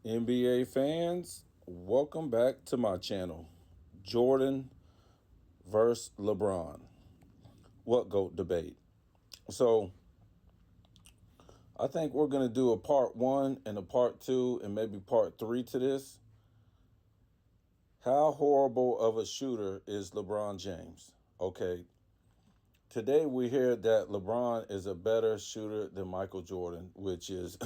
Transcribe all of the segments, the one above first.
NBA fans, welcome back to my channel. Jordan versus LeBron. What GOAT debate? So, I think we're going to do a part one and a part two and maybe part three to this. How horrible of a shooter is LeBron James? Okay, today we hear that LeBron is a better shooter than Michael Jordan, which is,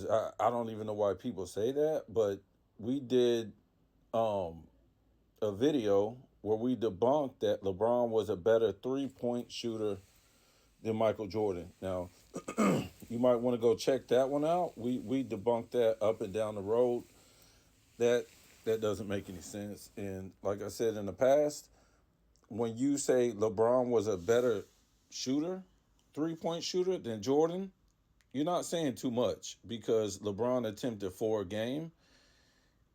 I don't even know why people say that, but we did a video where we debunked that LeBron was a better three-point shooter than Michael Jordan. Now, you might want to go check that one out. We debunked that up and down the road. That doesn't make any sense. And like I said in the past, when you say LeBron was a better shooter, three-point shooter than Jordan, you're not saying too much because LeBron attempted 4 a game.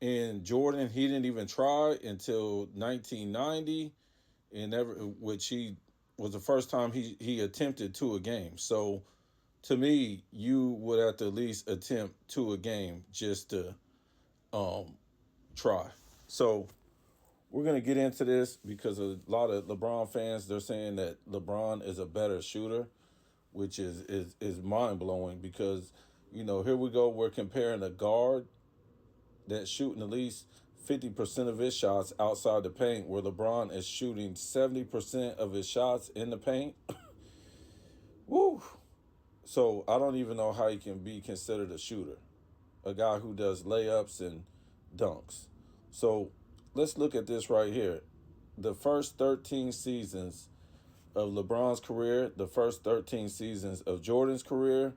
And Jordan, he didn't even try until 1990, which he was the first time he attempted 2 a game. So to me, you would have to at least attempt 2 a game just to try. So we're gonna get into this because a lot of LeBron fans, they're saying that LeBron is a better shooter, which is mind blowing because here we go, we're comparing a guard that's shooting at least 50% of his shots outside the paint, where LeBron is shooting 70% of his shots in the paint. Woo! So I don't even know how he can be considered a shooter, a guy who does layups and dunks. So let's look at this right here. The first 13 seasons of LeBron's career, the first 13 seasons of Jordan's career,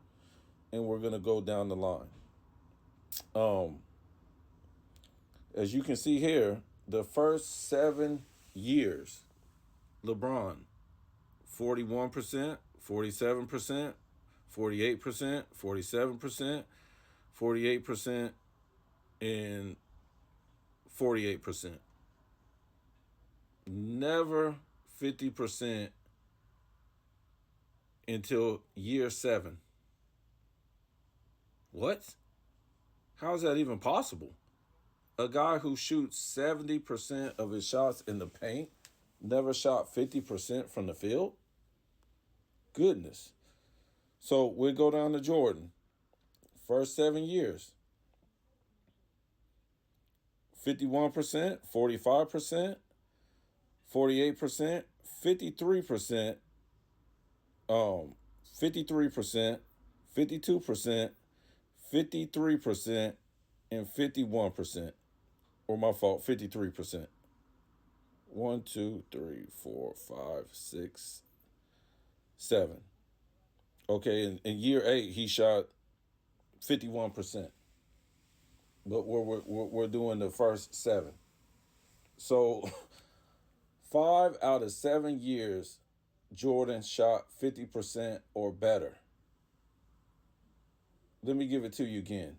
and we're going to go down the line. As you can see here, the first 7 years, LeBron, 41%, 47%, 48%, 47%, 48%, and 48%. Never 50% until year 7. What? How is that even possible? A guy who shoots 70% of his shots in the paint never shot 50% from the field? Goodness. So we go down to Jordan. First 7 years. 51%, 45%, 48%, 53%, 53%, 52%, 53%, and 51%. Or my fault, 53%. 1, 2, 3, 4, 5, 6, 7. Okay, in year 8, he shot 51%. But we're doing the first 7. So 5 out of 7 years, Jordan shot 50% or better. Let me give it to you again.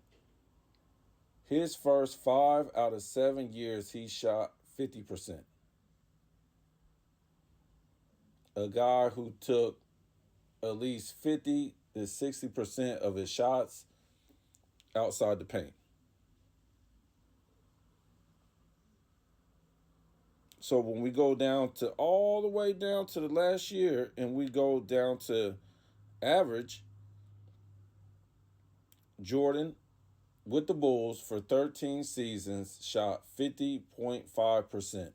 His first 5 out of 7 years, he shot 50%. A guy who took at least 50 to 60% of his shots outside the paint. So when we go down to all the way down to the last year and we go down to average, Jordan with the Bulls for 13 seasons shot 50.5%.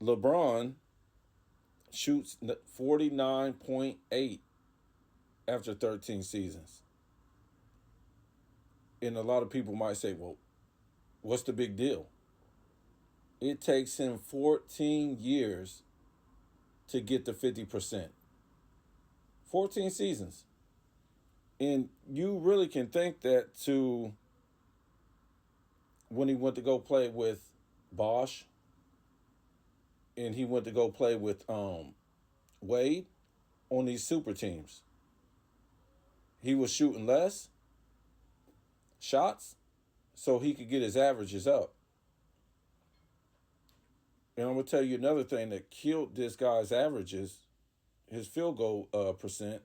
LeBron shoots 49.8 after 13 seasons. And a lot of people might say, well, what's the big deal? It takes him 14 years to get to 50%. 14 seasons. And you really can think that to when he went to go play with Bosch and he went to go play with Wade on these super teams. He was shooting less shots so he could get his averages up. And I'm going to tell you another thing that killed this guy's averages, his field goal percent,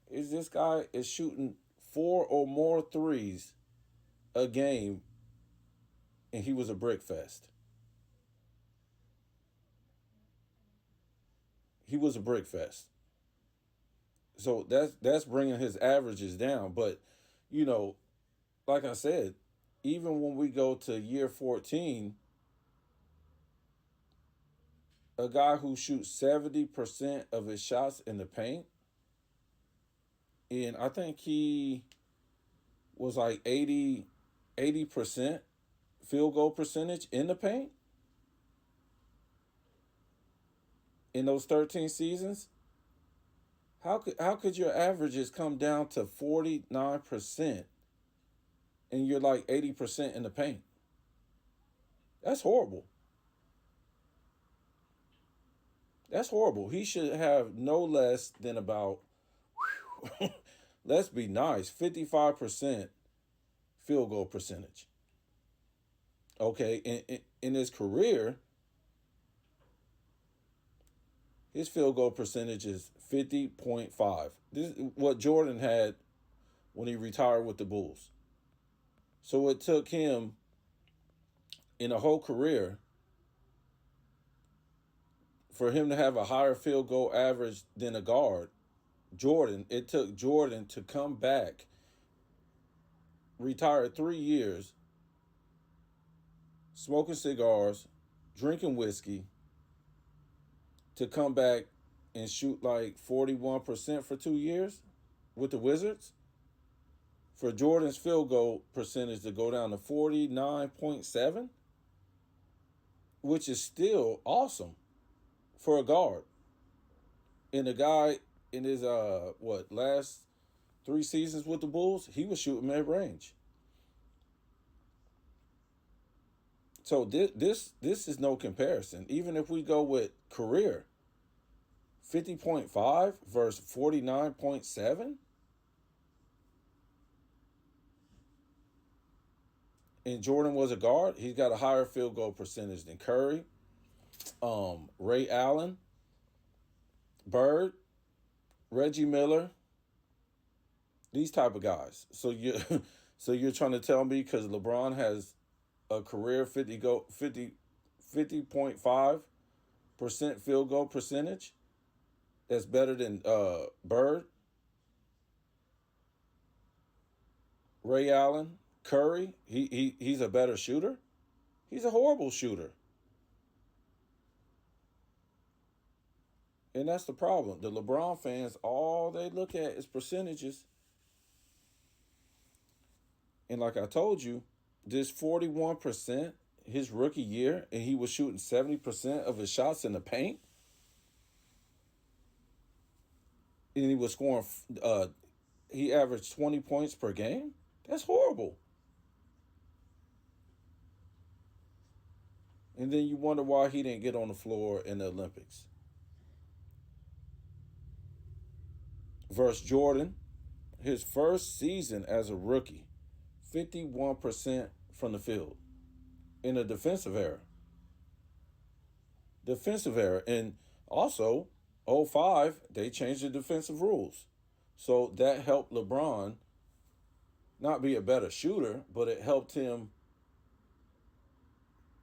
is this guy is shooting 4 or more threes a game, and he was a brick fest. He was a brick fest. So that's bringing his averages down. But you know, like I said, even when we go to year 14, a guy who shoots 70% of his shots in the paint, and I think he was like 80% field goal percentage in the paint in those 13 seasons. How could your averages come down to 49% and you're like 80% in the paint? That's horrible. That's horrible. He should have no less than about, let's be nice, 55% field goal percentage. Okay, in his career, his field goal percentage is 50.5. This is what Jordan had when he retired with the Bulls. So it took him in a whole career for him to have a higher field goal average than a guard. Jordan, it took Jordan to come back, retire 3 years, smoking cigars, drinking whiskey, to come back and shoot like 41% for 2 years with the Wizards. For Jordan's field goal percentage to go down to 49.7, which is still awesome for a guard. And the guy in his last 3 seasons with the Bulls, he was shooting mid range. So this is no comparison. Even if we go with career, 50.5 versus 49.7, and Jordan was a guard, he's got a higher field goal percentage than Curry, Ray Allen, Bird, Reggie Miller, these type of guys. So you so you're trying to tell me because LeBron has a career 50.5% field goal percentage that's better than Bird, Ray Allen, Curry. He's a better shooter. He's a horrible shooter. And that's the problem. The LeBron fans, all they look at is percentages. And like I told you, this 41% his rookie year, and he was shooting 70% of his shots in the paint. And he was scoring, he averaged 20 points per game. That's horrible. And then you wonder why he didn't get on the floor in the Olympics. Versus Jordan, his first season as a rookie, 51% from the field in a defensive era. Defensive era. And also, 05, they changed the defensive rules. So that helped LeBron not be a better shooter, but it helped him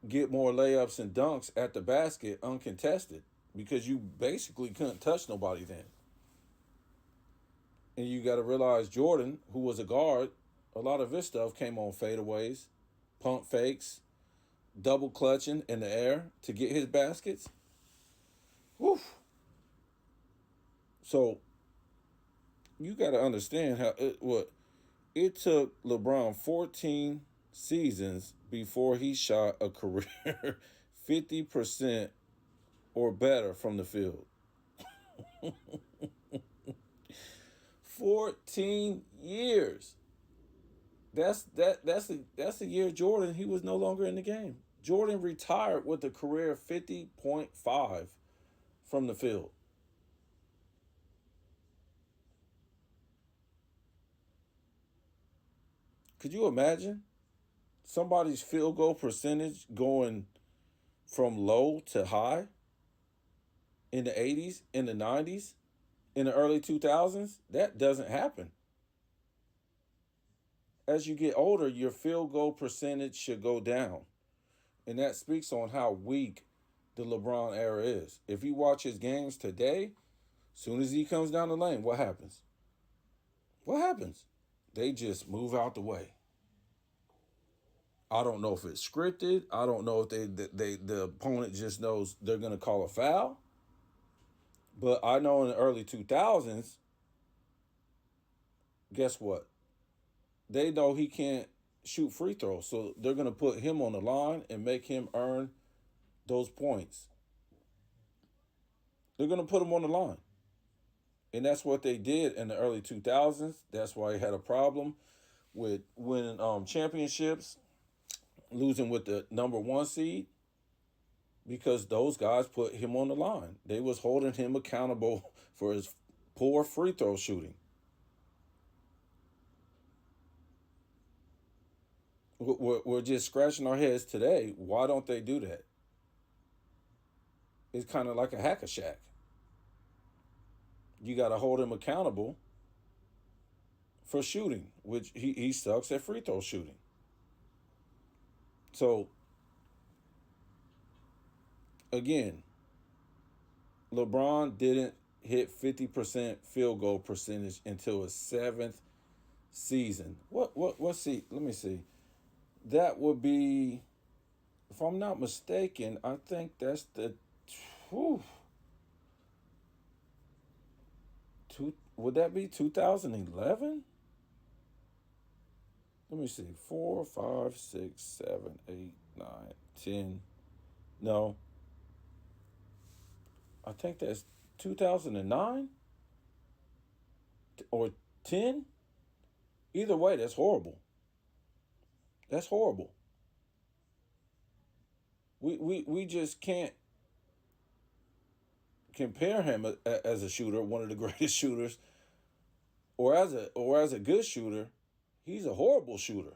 get more layups and dunks at the basket uncontested because you basically couldn't touch nobody then. And you got to realize Jordan, who was a guard, a lot of his stuff came on fadeaways, pump fakes, double clutching in the air to get his baskets. Woof. So you got to understand how it took LeBron 14 seasons before he shot a career 50% or better from the field. 14 years. That's a year Jordan, he was no longer in the game. Jordan retired with a career 50.5 from the field. Could you imagine somebody's field goal percentage going from low to high in the 80s, in the 90s, in the early 2000s? That doesn't happen. as you get older, your field goal percentage should go down. And that speaks on how weak the LeBron era is. If you watch his games today, soon as he comes down the lane, what happens? What happens? They just move out the way. I don't know if it's scripted. I don't know if the opponent just knows they're gonna call a foul. But I know in the early 2000s, guess what? They know he can't shoot free throws, so they're gonna put him on the line and make him earn those points. They're gonna put him on the line, and that's what they did in the early 2000s. That's why he had a problem with winning championships, losing with the number one seed, because those guys put him on the line. They was holding him accountable for his poor free throw shooting. We're just scratching our heads today. Why don't they do that? It's kind of like a hack a shack. You got to hold him accountable for shooting, which he sucks at free throw shooting. So, again, LeBron didn't hit 50% field goal percentage until his seventh season. What see? Let me see. That would be, if I'm not mistaken, I think that's the whew, would that be 2011? Let me see. 4, 5, 6, 7, 8, 9, 10. No. I think that's 2009 or 10. Either way, that's horrible. That's horrible. We just can't compare him as a shooter, one of the greatest shooters, or as a good shooter. He's a horrible shooter.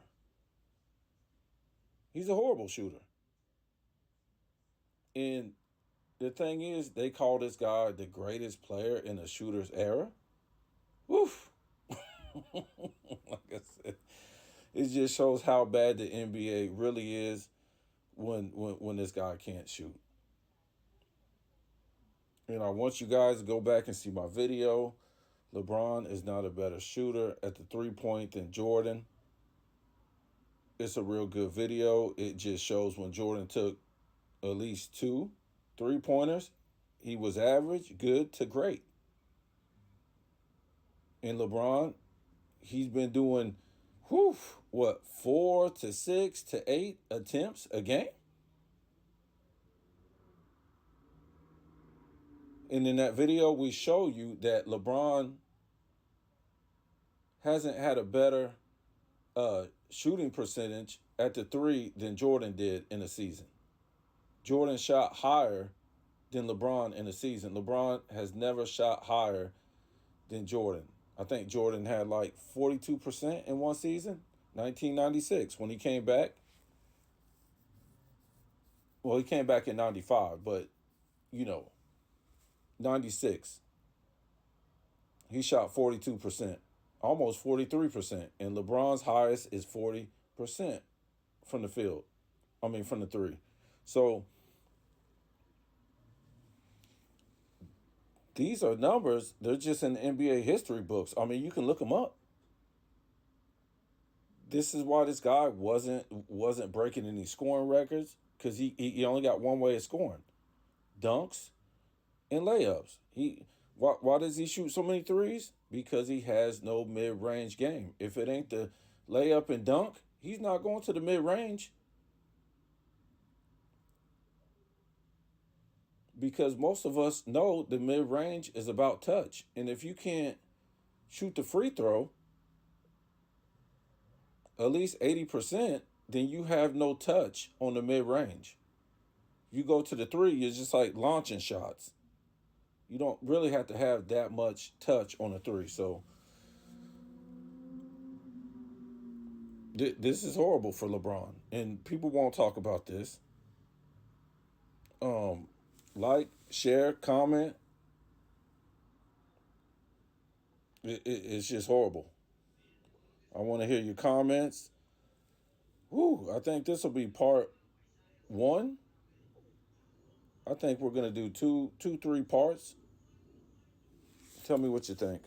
He's a horrible shooter. And the thing is, they call this guy the greatest player in the shooter's era. Woof. Like I said, it just shows how bad the NBA really is when this guy can't shoot. And I want you guys to go back and see my video. LeBron is not a better shooter at the 3-point than Jordan. It's a real good video. It just shows when Jordan took at least 2 3-pointers, he was average, good to great. And LeBron, he's been doing, what, 4 to 6 to 8 attempts a game? And in that video, we show you that LeBron hasn't had a better shooting percentage at the 3 than Jordan did in a season. Jordan shot higher than LeBron in a season. LeBron has never shot higher than Jordan. I think Jordan had like 42% in one season, 1996, when he came back. Well, he came back in 95, but, 96. He shot 42%, almost 43%. And LeBron's highest is 40% from the field. From the 3. So, these are numbers. They're just in the NBA history books. You can look them up. This is why this guy wasn't breaking any scoring records, because he only got one way of scoring: dunks and layups. Why does he shoot so many threes? Because he has no mid-range game. If it ain't the layup and dunk, he's not going to the mid-range. Because most of us know the mid-range is about touch. And if you can't shoot the free throw at least 80%, then you have no touch on the mid-range. You go to the 3, you're just like launching shots. You don't really have to have that much touch on a 3. So this is horrible for LeBron. And people won't talk about this. Like, share, comment. It's just horrible. I want to hear your comments. Woo, I think this will be part one. I think we're gonna do 3 parts. Tell me what you think.